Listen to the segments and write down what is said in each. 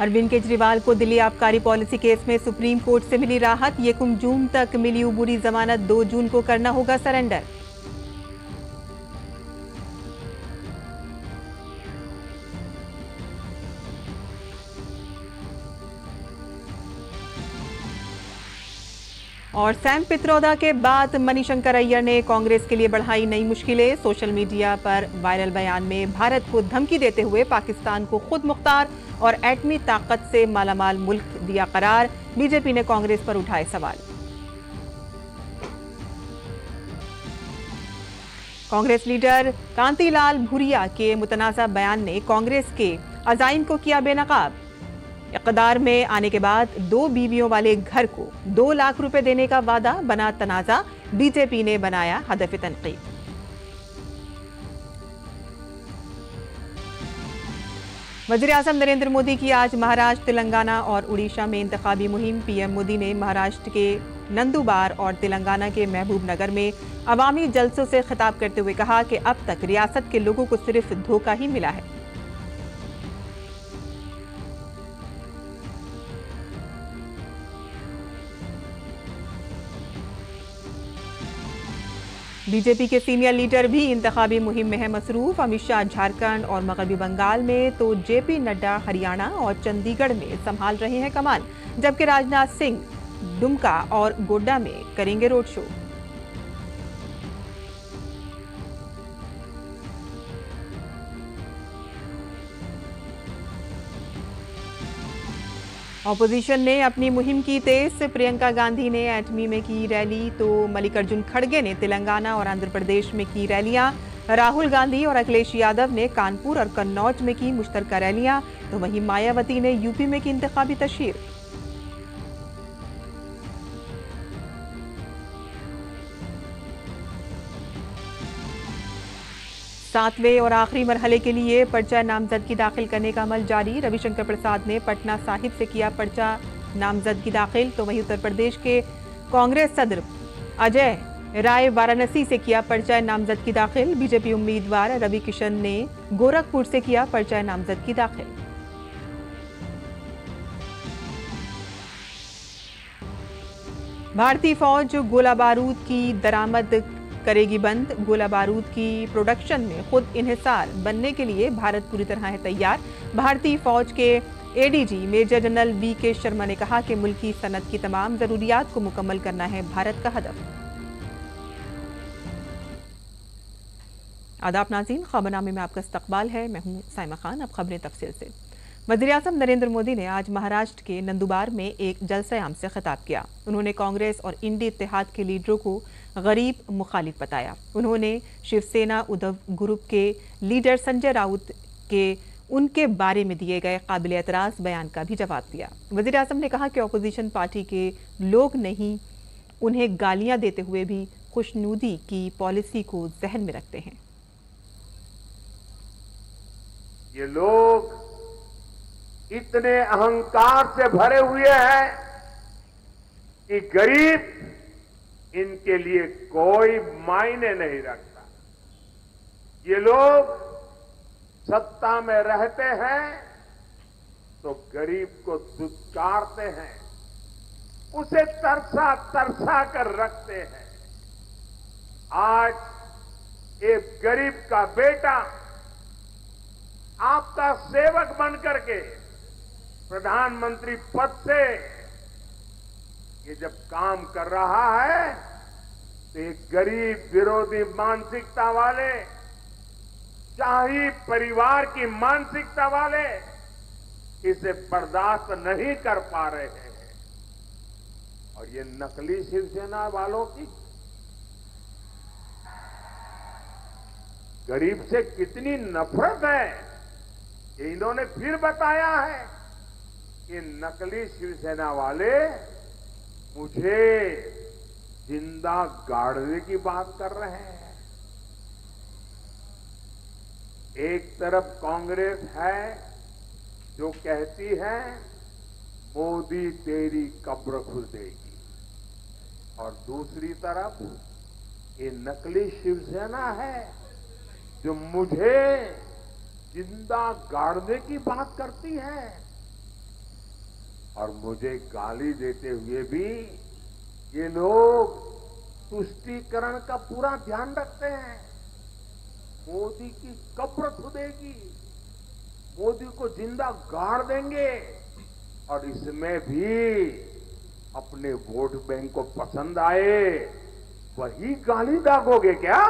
अरविंद केजरीवाल को दिल्ली आबकारी policy case में सुप्रीम कोर्ट से मिली राहत। 1 जून तक मिली उबूरी जमानत 2 जून को करना होगा सरेंडर। और सैम पित्रोदा के बाद मणिशंकर अय्यर ने कांग्रेस के लिए बढ़ाई नई मुश्किलें। सोशल मीडिया पर वायरल बयान में भारत को धमकी देते हुए पाकिस्तान को खुद मुख्तार और एटमी ताकत से मालामाल मुल्क दिया करार। बीजेपी ने कांग्रेस पर उठाए सवाल। कांग्रेस लीडर कांतिलाल भूरिया के मुतनाज़ा बयान ने कांग्रेस के अज़ाइम को किया बेनकाब। इक़्तिदार में आने के बाद 2 बीवियों वाले घर को 2 लाख रुपए देने का वादा बना तनाज़ा। बीजेपी ने बनाया हदफ तनकीद। वज़ीर-ए-आज़म नरेंद्र मोदी की आज महाराष्ट्र, तेलंगाना और उड़ीसा में इंतखाबी मुहिम। पीएम मोदी ने महाराष्ट्र के नंदुबार और तेलंगाना के महबूब नगर में अवामी जलसों से खिताब करते हुए कहा कि अब तक रियासत के लोगों को सिर्फ धोखा ही मिला है। बीजेपी के सीनियर लीडर भी इंतखाबी मुहिम में है मसरूफ। अमित शाह झारखंड और मगरबी बंगाल में तो जेपी नड्डा हरियाणा और चंडीगढ़ में संभाल रहे हैं कमान, जबकि राजनाथ सिंह दुमका और गोड्डा में करेंगे रोड शो। ऑपोजिशन ने अपनी मुहिम की तेज। प्रियंका गांधी ने एटमी में की रैली तो मल्लिकार्जुन खड़गे ने तेलंगाना और आंध्र प्रदेश में की रैलियां। राहुल गांधी और अखिलेश यादव ने कानपुर और कन्नौज में की मुश्तरका रैलियां, तो वहीं मायावती ने यूपी में की इंतखाबी तशहीर। सातवें और आखिरी मरहले के लिए पर्चा नामजदगी दाखिल करने का अमल जारी। रविशंकर प्रसाद ने पटना साहिब से किया पर्चा नामजदगी दाखिल, तो वहीं उत्तर प्रदेश के कांग्रेस सदर अजय राय वाराणसी से किया पर्चा नामजदगी दाखिल। बीजेपी उम्मीदवार रवि किशन ने गोरखपुर से किया पर्चा नामजदगी दाखिल। भारतीय फौज गोला बारूद की दरामद करेगी बंद। गोला बारूद की प्रोडक्शन में खुद इन्हिसार बनने के लिए भारत पूरी तरह है तैयार। भारतीय फौज के ADG major general V K. Sharma ने कहा कि मुल्की सनत की तमाम जरूरियात को मुकम्मल करना है भारत का हदफ। आदाब नाज़रीन, खबरनामे में आपका इस्तकबाल है। मैं हूं साइमा खान। अब खबरें तफसील से। वज़ीर-ए-आज़म नरेंद्र मोदी ने आज महाराष्ट्र के नंदुबार में एक जलसे-आम से खिताब किया। उन्होंने कांग्रेस और इंडी इत्तेहाद के लीडरों को गरीब मुखालिफ बताया। उन्होंने शिवसेना उद्धव ग्रुप के लीडर संजय राउत के उनके बारे में दिए गए काबिल एतराज़ बयान का भी जवाब दिया। वज़ीर-ए-आज़म ने कहा कि अपोजिशन पार्टी के लोग नहीं उन्हें गालियां देते हुए भी खुशनुदी की पॉलिसी को जहन में रखते हैं। ये लोग इतने अहंकार से भरे हुए हैं कि गरीब इनके लिए कोई मायने नहीं रखता। ये लोग सत्ता में रहते हैं तो गरीब को दुत्कारते हैं, उसे तरसा तरसा कर रखते हैं। आज एक गरीब का बेटा आपका सेवक बनकर के प्रधानमंत्री पद से ये जब काम कर रहा है तो एक गरीब विरोधी मानसिकता वाले, शाही परिवार की मानसिकता वाले इसे बर्दाश्त नहीं कर पा रहे हैं। और ये नकली शिवसेना वालों की गरीब से कितनी नफरत है, ये इन्होंने फिर बताया है कि नकली शिवसेना वाले मुझे जिंदा गाड़ने की बात कर रहे हैं। एक तरफ कांग्रेस है जो कहती है मोदी तेरी कब्र खुल देगी, और दूसरी तरफ ये नकली शिवसेना है जो मुझे जिंदा गाड़ने की बात करती है। और मुझे गाली देते हुए भी ये लोग तुष्टीकरण का पूरा ध्यान रखते हैं। मोदी की कब्र खुदेगी, मोदी को जिंदा गाड़ देंगे और इसमें भी अपने वोट बैंक को पसंद आए वही गाली दागोगे क्या?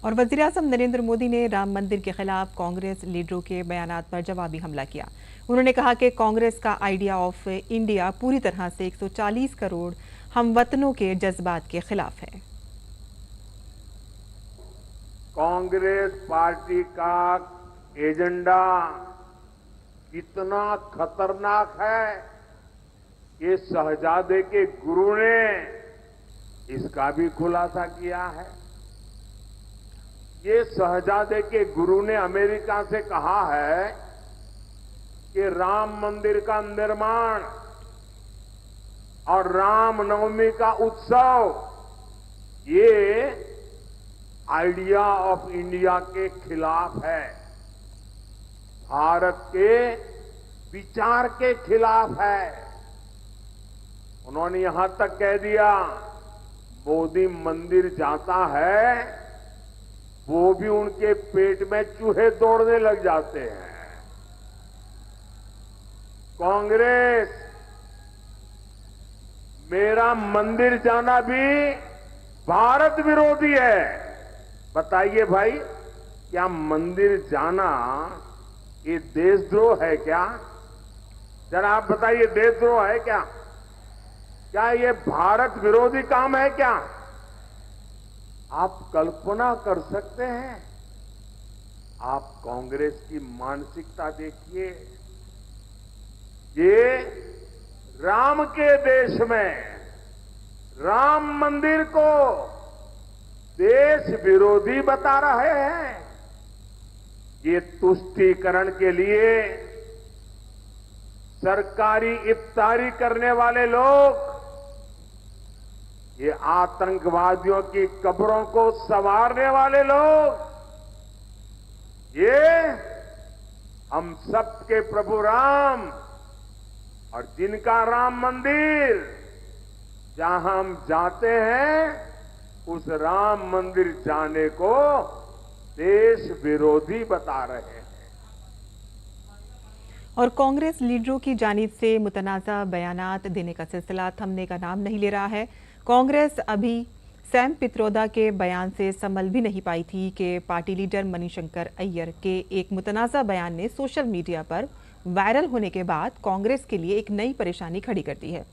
और वज़ीर-ए-आज़म नरेंद्र मोदी ने राम मंदिर के खिलाफ कांग्रेस लीडरों के बयानात पर जवाबी हमला किया। उन्होंने कहा कि कांग्रेस का आइडिया ऑफ इंडिया पूरी तरह से 140 करोड़ हमवतनों के जज्बात के खिलाफ है। कांग्रेस पार्टी का एजेंडा कितना खतरनाक है, ये शहजादे के गुरु ने इसका भी खुलासा किया है। ये शहजादे के गुरु ने अमेरिका से कहा है कि राम मंदिर का निर्माण और रामनवमी का उत्सव ये आइडिया ऑफ इंडिया के खिलाफ है, भारत के विचार के खिलाफ है। उन्होंने यहां तक कह दिया मोदी मंदिर जाता है वो भी उनके पेट में चूहे दौड़ने लग जाते हैं। कांग्रेस मेरा मंदिर जाना भी भारत विरोधी है। बताइए भाई, क्या मंदिर जाना ये देशद्रोह है क्या? जरा आप बताइए, देशद्रोह है क्या? क्या ये भारत विरोधी काम है क्या? आप कल्पना कर सकते हैं? आप कांग्रेस की मानसिकता देखिए। ये राम के देश में राम मंदिर को देश विरोधी बता रहे हैं। ये तुष्टीकरण के लिए सरकारी इफ्तारी करने वाले लोग, ये आतंकवादियों की कब्रों को संवारने वाले लोग, ये हम सबके प्रभु राम और जिनका राम मंदिर जहां हम जाते हैं उस राम मंदिर जाने को देश विरोधी बता रहे हैं। और कांग्रेस लीडरों की जानिब से मुतनाज़ा बयानात देने का सिलसिला थमने का नाम नहीं ले रहा है। कांग्रेस अभी सैम पित्रोदा के बयान से संभल भी नहीं पाई थी कि पार्टी लीडर मणिशंकर अय्यर के एक मुतनाज़ा बयान ने सोशल मीडिया पर वायरल होने के बाद कांग्रेस के लिए एक नई परेशानी खड़ी कर दी है।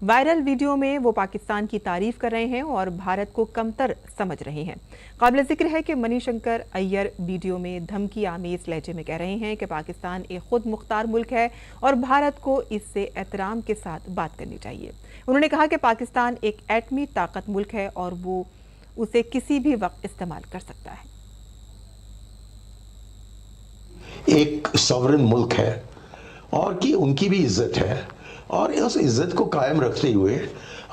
वायरल वीडियो में वो पाकिस्तान की तारीफ कर रहे हैं और भारत को कमतर समझ रहे हैं। काबिल जिक्र है कि मणिशंकर अय्यर वीडियो में धमकी आमेज लहजे में कह रहे हैं कि पाकिस्तान एक खुद मुख्तार मुल्क है और भारत को इससे एहतराम के साथ बात करनी चाहिए। उन्होंने कहा कि पाकिस्तान एक एटमी ताकत मुल्क है और वो उसे किसी भी वक्त इस्तेमाल कर सकता है। एक सॉवरेन मुल्क है और कि उनकी भी इज्जत है और उस इज्जत को कायम रखते हुए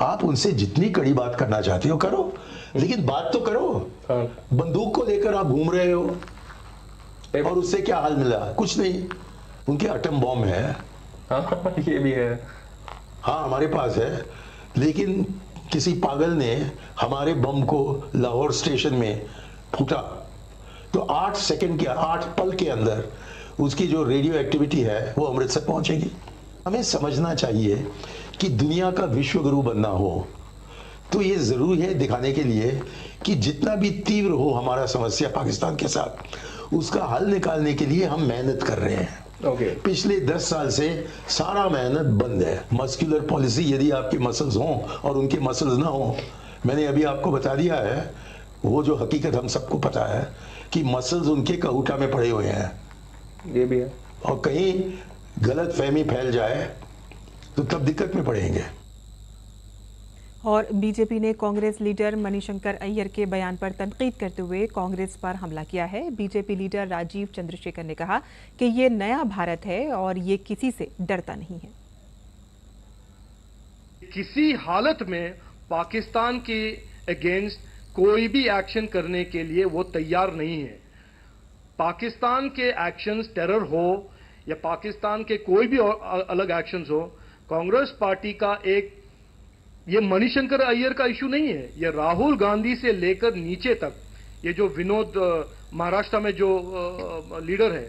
आप उनसे जितनी कड़ी बात करना चाहते हो करो, लेकिन बात तो करो। बंदूक को लेकर आप घूम रहे हो और उससे क्या हाल मिला? कुछ नहीं। उनके एटम बॉम्ब है। हाँ, ये भी है। हाँ, हमारे पास है, लेकिन किसी पागल ने हमारे बम को लाहौर स्टेशन में फूटा तो 8 सेकंड के 8 पल के अंदर उसकी जो रेडियो एक्टिविटी है वो अमृतसर पहुंचेगी। हमें समझना चाहिए कि दुनिया का विश्व गुरु बनना हो तो ये जरूरी है दिखाने के लिए कि जितना भी तीव्र हो हमारा समस्या पाकिस्तान के साथ, उसका हल निकालने के लिए हम मेहनत कर रहे हैं। पिछले 10 साल से सारा मेहनत बंद है। मस्कुलर पॉलिसी, यदि आपके मसल्स हों और उनके मसल्स ना हों, मैंने अभी आपको बता दिया है वो जो हकीकत हम सबको पता है कि मसल्स उनके कहूटा में पड़े हुए हैं। ये भी है। और कहीं गलत फहमी फैल जाए तो तब दिक्कत में पड़ेंगे। और बीजेपी ने कांग्रेस लीडर मणिशंकर अय्यर के बयान पर तनकीद करते हुए कांग्रेस पर हमला किया है। बीजेपी लीडर राजीव चंद्रशेखर ने कहा कि ये नया भारत है और ये किसी से डरता नहीं है। किसी हालत में पाकिस्तान के अगेंस्ट कोई भी एक्शन करने के लिए वो तैयार नहीं है। पाकिस्तान के एक्शंस टेरर हो या पाकिस्तान के कोई भी अलग एक्शंस हो, कांग्रेस पार्टी का ये मणिशंकर अय्यर का इशू नहीं है, ये राहुल गांधी से लेकर नीचे तक, ये जो विनोद महाराष्ट्र में जो लीडर है,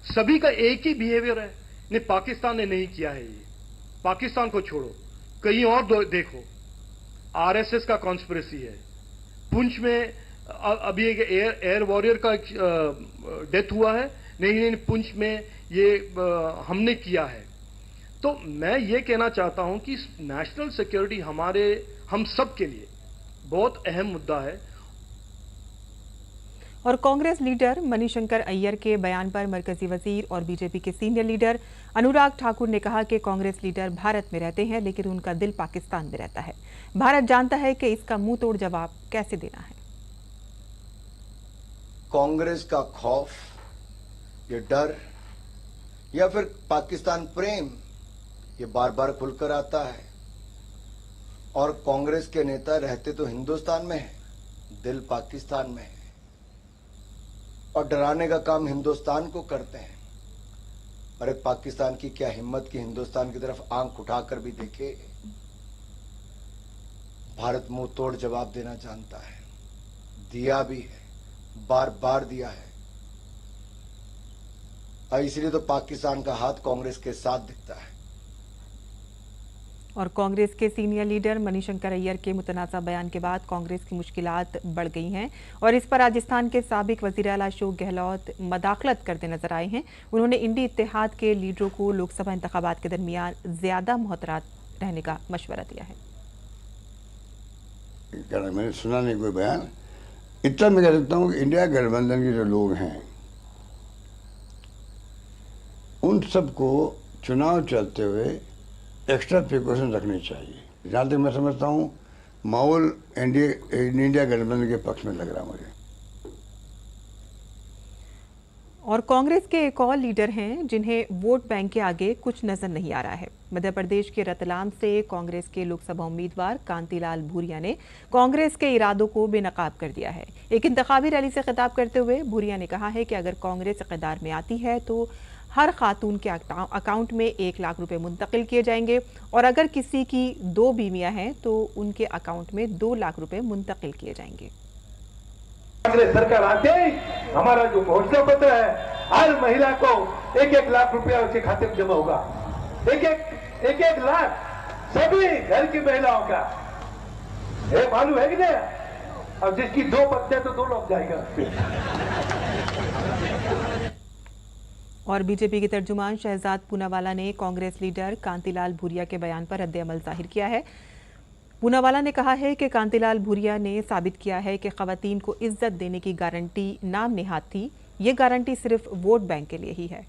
सभी का एक ही बिहेवियर है। नहीं, पाकिस्तान ने नहीं किया है ये, पाकिस्तान को छोड़ो, कहीं और देखो, आरएसएस का कॉन्स्पिरेसी है। पुंछ में अभी एक एयर वॉरियर का डेथ हुआ है, नहीं पुंछ में ये हमने किया है। तो मैं ये कहना चाहता हूं कि नेशनल सिक्योरिटी हम सब के लिए बहुत अहम मुद्दा है। और कांग्रेस लीडर मणिशंकर अय्यर के बयान पर मरकजी वजीर और बीजेपी के सीनियर लीडर अनुराग ठाकुर ने कहा कि कांग्रेस लीडर भारत में रहते हैं लेकिन उनका दिल पाकिस्तान में रहता है। भारत जानता है कि इसका मुंह तोड़ जवाब कैसे देना है। कांग्रेस का खौफ, ये डर या फिर पाकिस्तान प्रेम, ये बार बार खुलकर आता है। और कांग्रेस के नेता रहते तो हिंदुस्तान में है, दिल पाकिस्तान में है, और डराने का काम हिंदुस्तान को करते हैं। अरे पाकिस्तान की क्या हिम्मत कि हिंदुस्तान की तरफ आंख उठाकर भी देखे। भारत मुंह तोड़ जवाब देना जानता है, दिया भी है, बार बार दिया है। और इसलिए तो पाकिस्तान का हाथ कांग्रेस के साथ दिखता है। और कांग्रेस के सीनियर लीडर मणिशंकर अय्यर के मुतनाज़ा बयान के बाद कांग्रेस की मुश्किलात बढ़ गई हैं और इस पर राजस्थान के साबिक वज़ीर आला अशोक गहलोत मदाखलत करते नजर आए हैं। उन्होंने इंडी इत्तेहाद के लीडरों को लोकसभा इंतखाबात के दरमियान ज्यादा मुहतरात रहने का मशवरा दिया है। मैंने सुना नहीं कोई बयान, इतना मैं कह सकता हूँ कि इंडिया गठबंधन के जो लोग हैं उन सबको चुनाव चलते हुए एक्स्ट्रा प्रिकॉशन रखनी चाहिए। जहाँ तक मैं समझता हूँ माहौल इंडिया गठबंधन के पक्ष में लग रहा मुझे। और कांग्रेस के एक और लीडर हैं जिन्हें वोट बैंक के आगे कुछ नजर नहीं आ रहा है। मध्य प्रदेश के रतलाम से कांग्रेस के लोकसभा उम्मीदवार कांतिलाल भूरिया ने कांग्रेस के इरादों को बेनकाब कर दिया है। एक इंतखाबी रैली से खिताब करते हुए भूरिया ने कहा है कि अगर कांग्रेस इक़्तिदार में आती है तो हर खातून के अकाउंट में 1 लाख रुपए मुंतकिल किए जाएंगे और अगर किसी की 2 बीवियां हैं तो उनके अकाउंट में 2 लाख रुपए मुंतकिल किए जाएंगे। कांग्रेस सरकार आते ही हमारा जो घोषणा पत्र है, हर महिला को 1-1 लाख रुपया उसके खाते में जमा होगा। एक लाख सभी घर की महिलाओं का। ये मालूम है कि नहीं? अब जिसकी 2 पत्नियां तो 2 लाख जाएगा। और बीजेपी के तर्जुमान शहजाद पूनावाला ने कांग्रेस लीडर कांतिलाल भूरिया के बयान पर रद्द-ए-अमल जाहिर किया है। पूनावाला ने कहा है कि कांतिलाल भूरिया ने साबित किया है कि खवातीन को इज्जत देने की गारंटी नाम नेहाद थी, ये गारंटी सिर्फ वोट बैंक के लिए ही है।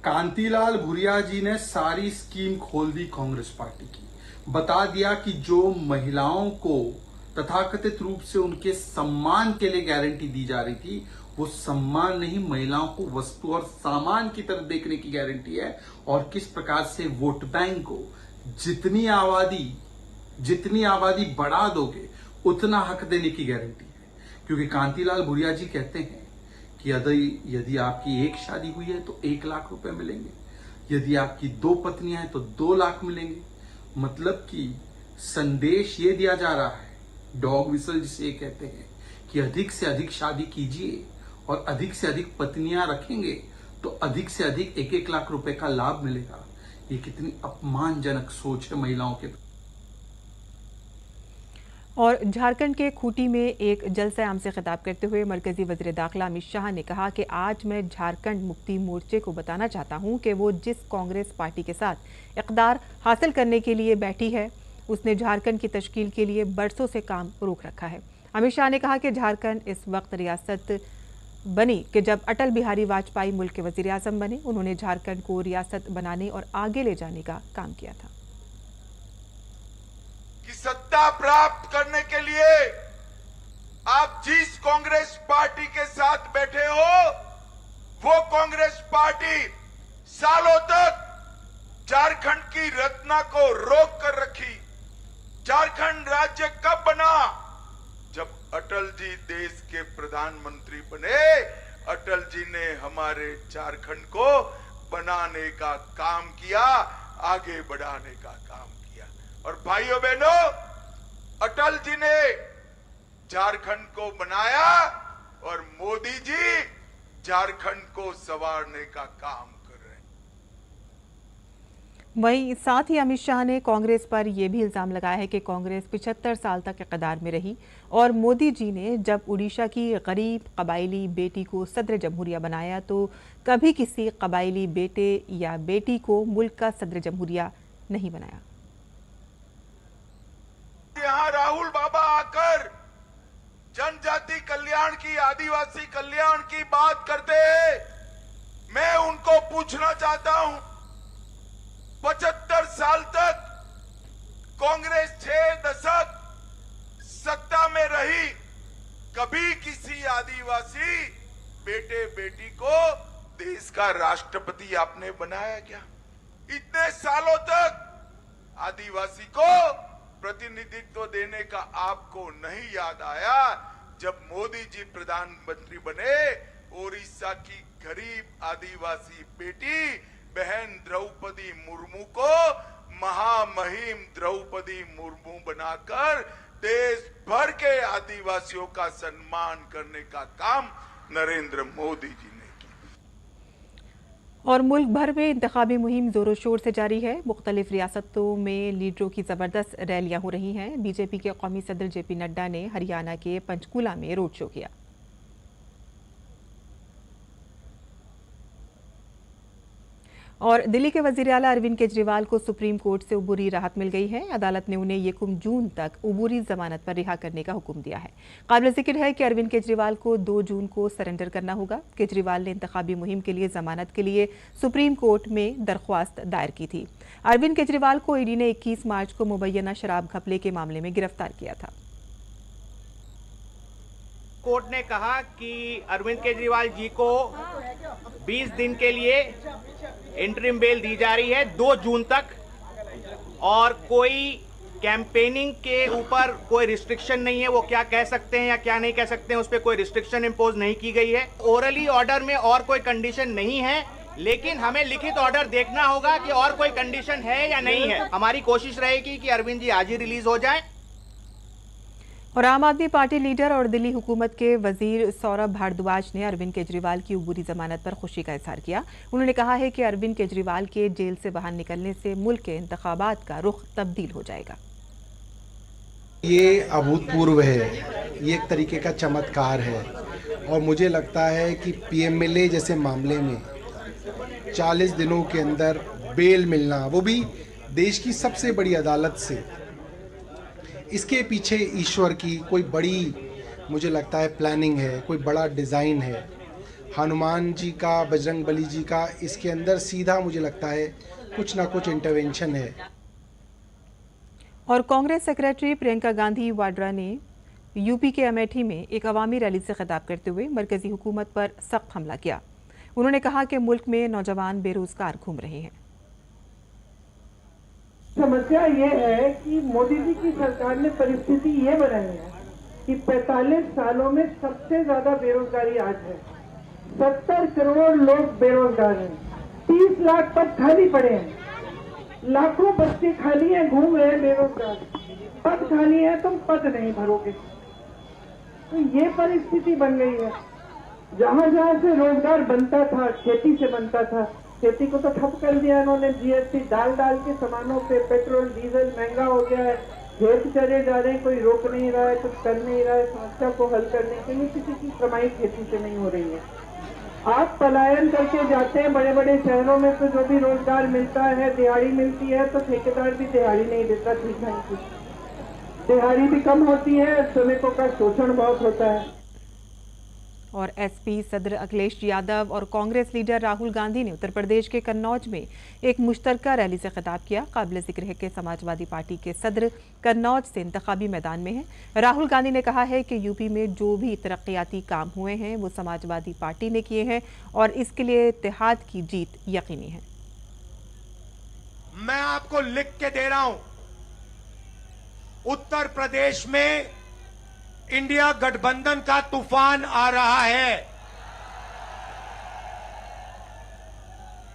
कांतिलाल भूरिया जी ने सारी स्कीम खोल दी कांग्रेस पार्टी की, बता दिया कि जो महिलाओं को तथाकथित रूप से उनके सम्मान के लिए गारंटी दी जा रही थी, वो सम्मान नहीं, महिलाओं को वस्तु और सामान की तरफ देखने की गारंटी है। और किस प्रकार से वोट बैंक को जितनी आबादी बढ़ा दोगे उतना हक देने की गारंटी है। क्योंकि कांतिलाल भूरिया जी कहते हैं कि यदि आपकी 1 शादी हुई है तो 1 लाख रुपए मिलेंगे, यदि आपकी 2 पत्नियां हैं तो 2 लाख मिलेंगे। मतलब कि संदेश ये दिया जा रहा है, डॉग विसल जिसे ये कहते हैं, कि अधिक से अधिक शादी कीजिए और अधिक से अधिक पत्नियां रखेंगे तो अधिक से अधिक 1-1 लाख रुपए का लाभ मिलेगा। ये कितनी अपमानजनक सोच है महिलाओं के। और झारखंड के खूंटी में एक जलसे-आम से खिताब करते हुए मरकजी वज़ीर दाखिला अमित शाह ने कहा कि आज मैं झारखंड मुक्ति मोर्चे को बताना चाहता हूं कि वो जिस कांग्रेस पार्टी के साथ इक़्तिदार हासिल करने के लिए बैठी है उसने झारखंड की तश्कील के लिए बरसों से काम रोक रखा है। अमित शाह ने कहा कि झारखंड इस वक्त रियासत बनी कि जब अटल बिहारी वाजपेयी मुल्क के वज़ीर आज़म बने, उन्होंने झारखंड को रियासत बनाने और आगे ले जाने का काम किया था। कि सत्ता प्राप्त करने के लिए आप जिस कांग्रेस पार्टी के साथ बैठे हो, वो कांग्रेस पार्टी सालों तक झारखंड की रचना को रोक कर रखी। झारखंड राज्य कब बना? जब अटल जी देश के प्रधानमंत्री बने, अटल जी ने हमारे झारखंड को बनाने का काम किया, आगे बढ़ाने का काम किया। और भाइयों बहनों, अटल जी ने झारखंड को बनाया और मोदी जी झारखंड को संवारने का काम कर रहे हैं। वहीं साथ ही अमित शाह ने कांग्रेस पर यह भी इल्जाम लगाया है कि कांग्रेस 75 साल तक इक़्तिदार में रही और मोदी जी ने जब उड़ीसा की गरीब कबायली बेटी को सदर जमहूरिया बनाया तो कभी किसी कबायली बेटे या बेटी को मुल्क का सदर जमहूरिया नहीं बनाया। यहाँ राहुल बाबा आकर जनजाति कल्याण की, आदिवासी कल्याण की बात करते हैं। मैं उनको पूछना चाहता हूं, 75 साल तक कांग्रेस 6 दशक सत्ता में रही, कभी किसी आदिवासी बेटे बेटी को देश का राष्ट्रपति आपने बनाया क्या? इतने सालों तक आदिवासी को प्रतिनिधित्व देने का आपको नहीं याद आया? जब मोदी जी प्रधानमंत्री बने, ओडिशा की गरीब आदिवासी बेटी बहन द्रौपदी मुर्मू को महामहिम द्रौपदी मुर्मू बनाकर देश भर के आदिवासियों का सम्मान करने का काम नरेंद्र मोदी जी ने किया। और मुल्क भर में इंतखाबी मुहिम जोरों शोर से जारी है। मुख्तलिफ रियासतों में लीडरों की जबरदस्त रैलियां हो रही हैं। बीजेपी के कौमी सदर जेपी नड्डा ने हरियाणा के पंचकूला में रोड शो किया। और दिल्ली के वजीर आला अरविंद केजरीवाल को सुप्रीम कोर्ट से उबूरी राहत मिल गई है। अदालत ने उन्हें 1 जून तक उबूरी जमानत पर रिहा करने का हुक्म दिया है। काबिल जिक्र है कि अरविंद केजरीवाल को 2 जून को सरेंडर करना होगा। केजरीवाल ने इंतखाबी मुहिम के लिए जमानत के लिए सुप्रीम कोर्ट में दरख्वास्त दायर की थी। अरविंद केजरीवाल को ईडी ने 21 मार्च को मुबैना शराब घपले के मामले में गिरफ्तार किया था। कोर्ट ने कहा कि अरविंद केजरीवाल जी को 20 दिन के लिए इंटरिम बेल दी जा रही है 2 जून तक, और कोई कैंपेनिंग के ऊपर कोई रिस्ट्रिक्शन नहीं है। वो क्या कह सकते हैं या क्या नहीं कह सकते हैं, उस पर कोई रिस्ट्रिक्शन इम्पोज नहीं की गई है। ओरली ऑर्डर में और कोई कंडीशन नहीं है, लेकिन हमें लिखित ऑर्डर देखना होगा कि और कोई कंडीशन है या नहीं है। हमारी कोशिश रहेगी कि अरविंद जी आज ही रिलीज हो जाए। और आम आदमी पार्टी लीडर और दिल्ली हुकूमत के वजीर सौरभ भारद्वाज ने अरविंद केजरीवाल की उबूरी जमानत पर खुशी का इजहार किया। उन्होंने कहा है कि अरविंद केजरीवाल के जेल से बाहर निकलने से मुल्क के इंतखाबात का रुख तब्दील हो जाएगा। ये अभूतपूर्व है, ये एक तरीके का चमत्कार है, और मुझे लगता है कि पीएमएलए जैसे मामले में 40 दिनों के अंदर बेल मिलना, वो भी देश की सबसे बड़ी अदालत से, इसके पीछे ईश्वर की कोई बड़ी, मुझे लगता है, प्लानिंग है, कोई बड़ा डिज़ाइन है। हनुमान जी का, बजरंग बली जी का, इसके अंदर सीधा मुझे लगता है कुछ ना कुछ इंटरवेंशन है। और कांग्रेस सेक्रेटरी प्रियंका गांधी वाड्रा ने यूपी के अमेठी में एक अवामी रैली से खिताब करते हुए मरकजी हुकूमत पर सख्त हमला किया। उन्होंने कहा कि मुल्क में नौजवान बेरोजगार घूम रहे हैं। समस्या ये है कि मोदी जी की सरकार ने परिस्थिति ये बनाई है कि 45 सालों में सबसे ज्यादा बेरोजगारी आज है। 70 करोड़ लोग बेरोजगार हैं, 30 लाख पद खाली पड़े हैं, लाखों बच्चे खाली हैं, घूम रहे हैं बेरोजगार। पद खाली है, तुम पद नहीं भरोगे। तो ये परिस्थिति बन गई है। जहां जहां से रोजगार बनता था, खेती से बनता था, खेती को तो ठप कर दिया इन्होंने। जीएसटी डाल के सामानों पे पेट्रोल डीजल महंगा हो गया है। खेत चले जा रहे हैं, कोई रोक नहीं रहा है, कुछ कर नहीं रहा है। समस्या को हल करने के लिए किसी की कमाई खेती से नहीं हो रही है। आप पलायन करके जाते हैं बड़े बड़े शहरों में, तो जो भी रोजगार मिलता है, दिहाड़ी मिलती है, तो ठेकेदार भी दिहाड़ी नहीं देता ठीक ढंग की। दिहाड़ी भी कम होती है, श्रमिकों का शोषण बहुत होता है। और एसपी सदर अखिलेश यादव और कांग्रेस लीडर राहुल गांधी ने उत्तर प्रदेश के कन्नौज में एक मुश्तरका रैली से खिताब किया। काबिल जिक्र है कि समाजवादी पार्टी के सदर कन्नौज से इंतखाबी मैदान में हैं। राहुल गांधी ने कहा है कि यूपी में जो भी तरक्याती काम हुए हैं वो समाजवादी पार्टी ने किए हैं और इसके लिए इत्तेहाद की जीत यकीनी है। मैं आपको लिख के दे रहा हूं, उत्तर प्रदेश में इंडिया गठबंधन का तूफान आ रहा है।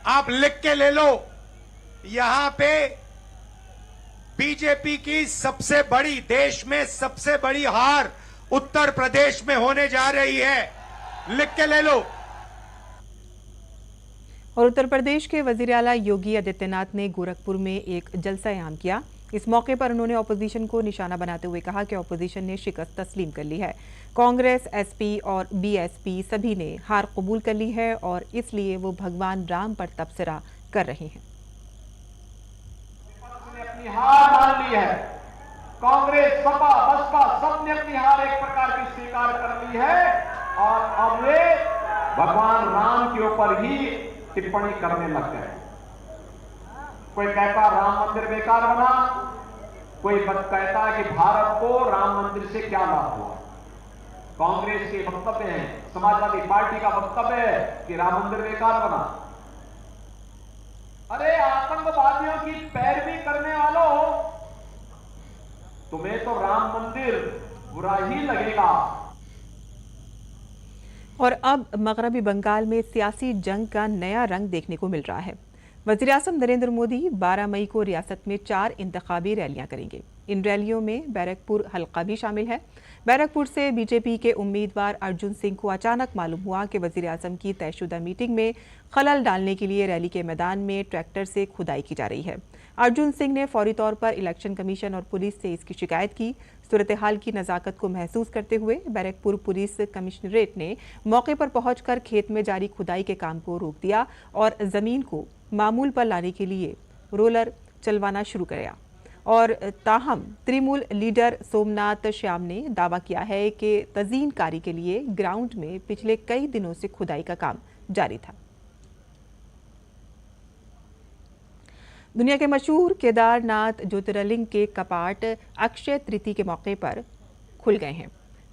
आप लिख के ले लो, यहां पे बीजेपी की सबसे बड़ी, देश में सबसे बड़ी हार उत्तर प्रदेश में होने जा रही है, लिख के ले लो। और उत्तर प्रदेश के वजीर आला योगी आदित्यनाथ ने गोरखपुर में एक जलसा-ए-आम किया। इस मौके पर उन्होंने ऑपोजिशन को निशाना बनाते हुए कहा कि ऑपोजिशन ने शिकस्त तस्लीम कर ली है। कांग्रेस, एसपी और बीएसपी सभी ने हार कबूल कर ली है और इसलिए वो भगवान राम पर तबसरा कर रहे हैं। अपनी हार मान ली है, कांग्रेस, सपा, बसपा सबने अपनी हार एक प्रकार की स्वीकार कर ली है और अब वे भगवान राम के ऊपर ही टिप्पणी करने लग गए। कोई कहता राम मंदिर बेकार बना, कोई कहता कि भारत को राम मंदिर से क्या लाभ हुआ। कांग्रेस के वक्तव्य है, समाजवादी पार्टी का वक्तव्य है कि राम मंदिर बेकार बना। अरे आतंकवादियों की पैरवी करने वालों, तुम्हें तो राम मंदिर बुरा ही लगेगा। और अब मगरबी बंगाल में सियासी जंग का नया रंग देखने को मिल रहा है। वज़ीर-ए-आज़म नरेंद्र मोदी 12 मई को रियासत में 4 इंतखाबी रैलियां करेंगे। इन रैलियों में बैरकपुर हल्का भी शामिल है। बैरकपुर से बीजेपी के उम्मीदवार अर्जुन सिंह को अचानक मालूम हुआ कि वज़ीर-ए-आज़म की तयशुदा मीटिंग में खलल डालने के लिए रैली के मैदान में ट्रैक्टर से खुदाई की जा रही है। अर्जुन सिंह ने फौरी तौर पर इलेक्शन कमीशन और पुलिस से इसकी शिकायत की। सूरत हाल की नज़ाकत को महसूस करते हुए बैरकपुर पुलिस कमिश्नरेट ने मौके पर पहुंचकर खेत में जारी खुदाई के काम को रोक दिया और ज़मीन को मामूल पर लाने के लिए रोलर चलवाना शुरू किया। और ताहम तृणमूल लीडर सोमनाथ श्याम ने दावा किया है कि तज़ीनकारी के लिए ग्राउंड में पिछले कई दिनों से खुदाई का काम जारी था। दुनिया के मशहूर केदारनाथ ज्योतिर्लिंग के कपाट अक्षय तृतीया के मौके पर खुल गए हैं।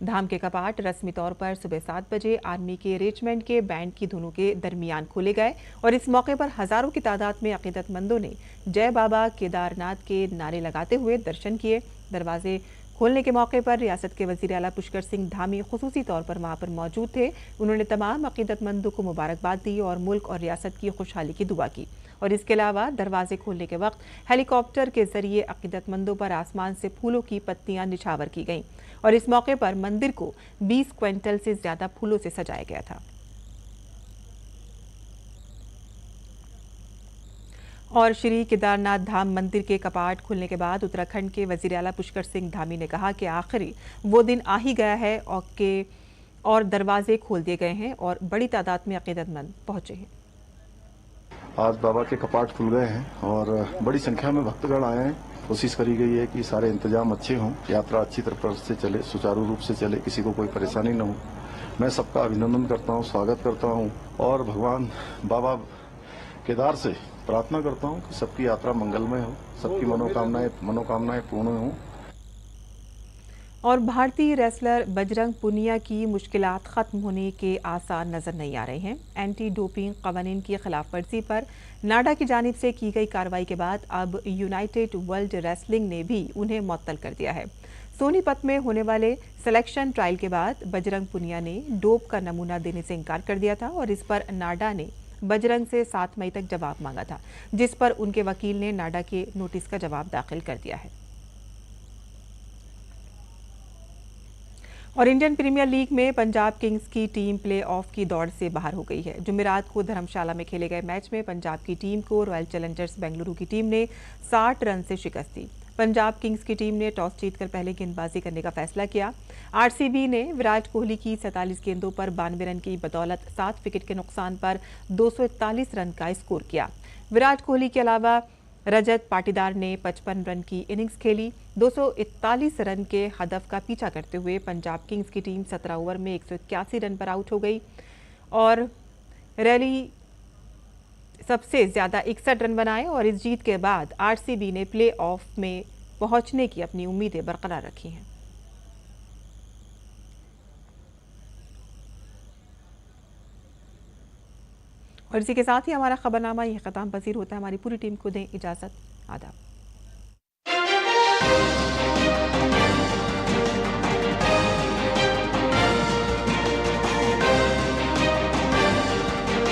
धाम के कपाट रस्मी तौर पर सुबह 7 बजे आर्मी के रेजिमेंट के बैंड की धुनों के दरमियान खोले गए और इस मौके पर हजारों की तादाद में अकीदतमंदों ने जय बाबा केदारनाथ के नारे लगाते हुए दर्शन किए। दरवाजे खोलने के मौके पर रियासत के वजीर आला पुष्कर सिंह धामी खुसूसी तौर पर वहां पर मौजूद थे। उन्होंने तमाम अकीदतमंदों को मुबारकबाद दी और मुल्क और रियासत की खुशहाली की दुआ की। और इसके अलावा दरवाजे खोलने के वक्त हेलीकॉप्टर के जरिए अकीदतमंदों पर आसमान से फूलों की पत्तियां निछावर की गईं और इस मौके पर मंदिर को 20 क्विंटल से ज्यादा फूलों से सजाया गया था। और श्री केदारनाथ धाम मंदिर के कपाट खुलने के बाद उत्तराखंड के वजीर आला पुष्कर सिंह धामी ने कहा कि आखिरी वो दिन आ ही गया है और दरवाजे खोल दिए गए हैं और बड़ी तादाद में अकीदतमंद पहुंचे हैं। आज बाबा के कपाट खुल गए हैं और बड़ी संख्या में भक्तगण आए हैं। कोशिश करी गई है कि सारे इंतजाम अच्छे हों, यात्रा अच्छी तरह से चले, सुचारू रूप से चले, किसी को कोई परेशानी न हो। मैं सबका अभिनंदन करता हूं, स्वागत करता हूं और भगवान बाबा केदार से प्रार्थना करता हूं कि सबकी यात्रा मंगलमय हो, सबकी मनोकामनाएं पूर्ण हों। और भारतीय रेसलर बजरंग पुनिया की मुश्किलात खत्म होने के आसार नजर नहीं आ रहे हैं। एंटी डोपिंग कवानीन की खिलाफवर्जी पर नाडा की जानिब से की गई कार्रवाई के बाद अब यूनाइटेड वर्ल्ड रेसलिंग ने भी उन्हें मुअत्तल कर दिया है। सोनीपत में होने वाले सिलेक्शन ट्रायल के बाद बजरंग पुनिया ने डोप का नमूना देने से इनकार कर दिया था और इस पर नाडा ने बजरंग से 7 मई तक जवाब मांगा था, जिस पर उनके वकील ने नाडा के नोटिस का जवाब दाखिल कर दिया है। और इंडियन प्रीमियर लीग में पंजाब किंग्स की टीम प्लेऑफ की दौड़ से बाहर हो गई है। जुमेरात को धर्मशाला में खेले गए मैच में पंजाब की टीम को रॉयल चैलेंजर्स बेंगलुरु की टीम ने 60 रन से शिकस्त दी। पंजाब किंग्स की टीम ने टॉस जीतकर पहले गेंदबाजी करने का फैसला किया। आरसीबी ने विराट कोहली की 47 गेंदों पर 92 रन की बदौलत 7 विकेट के नुकसान पर 241 रन का स्कोर किया। विराट कोहली के अलावा रजत पाटीदार ने 55 रन की इनिंग्स खेली। 241 रन के हदफ का पीछा करते हुए पंजाब किंग्स की टीम 17 ओवर में 181 रन पर आउट हो गई और रैली सबसे ज्यादा 61 रन बनाए और इस जीत के बाद आरसीबी ने प्ले ऑफ में पहुंचने की अपनी उम्मीदें बरकरार रखी हैं। और इसी के साथ ही हमारा खबरनामा यह खत्म पसीर होता है। हमारी पूरी टीम को दें इजाजत। आदाब।